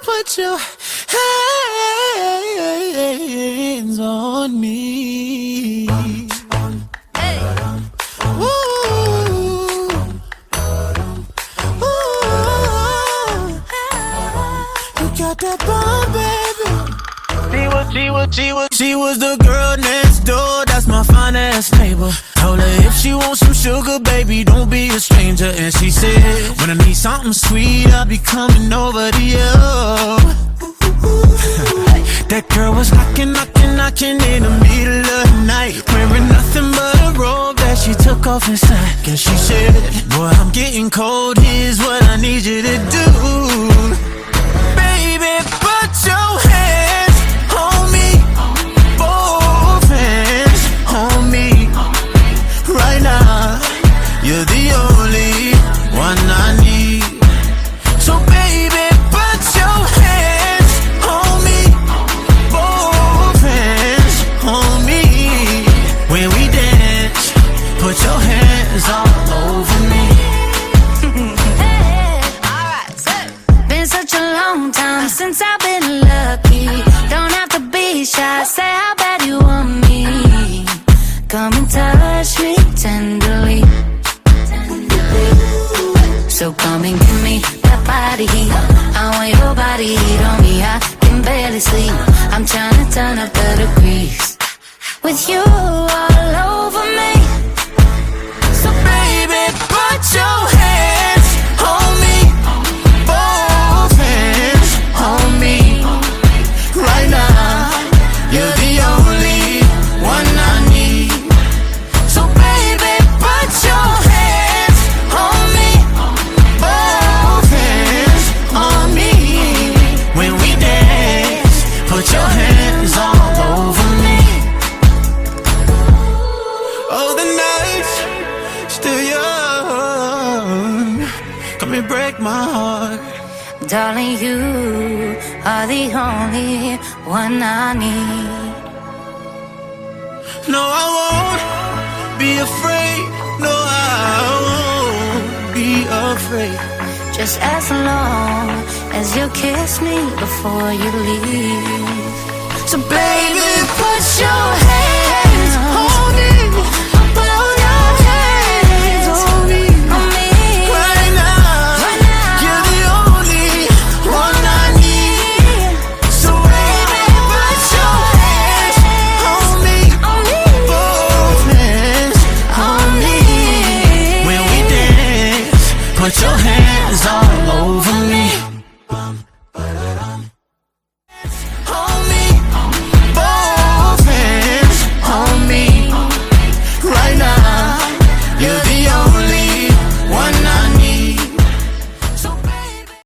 put your hands on me. Hey. Ooh. Ooh. You got that bomb, baby. She was the girl next door, that's my fine ass neighbor. Told her if she wants some sugar, baby, don't be a stranger. And she said, when I need something sweet, I'll be coming over to you. That girl was knocking in the middle of the night, wearing nothing but a robe that she took off inside. And she said, boy, I'm getting cold, here's what I need you to do. Baby, put your hands on me, both hands on me. Right now, you're the only one I need. So baby, put your hands on me, both hands on me. When we dance, put your hands all over me. Hey, alright, been such a long time since I've been lucky. Don't have to be shy, say how bad you want me. Come and touch me tenderly. So come and give me that body heat. I want your body heat on me. I can barely sleep. I'm trying to turn up the degrees with you all over me. So baby, put your hands on me, both hands on me. Right now, you're the only one I need. So baby, put your hands on me, both hands on me. When we dance, put your hands all over me. Oh, the night's still young, come and break my heart. Darling, you are the only one I need. No, I won't be afraid. No, I won't be afraid. Just as long as you kiss me before you leave. So baby, put your hands on me. Put your hands on me. Right now, you're the only one I need. So baby, put your hands on me, both hands on me. When we dance, put your hands all over me. On me, both hands on me. Right now, you're the only one I need.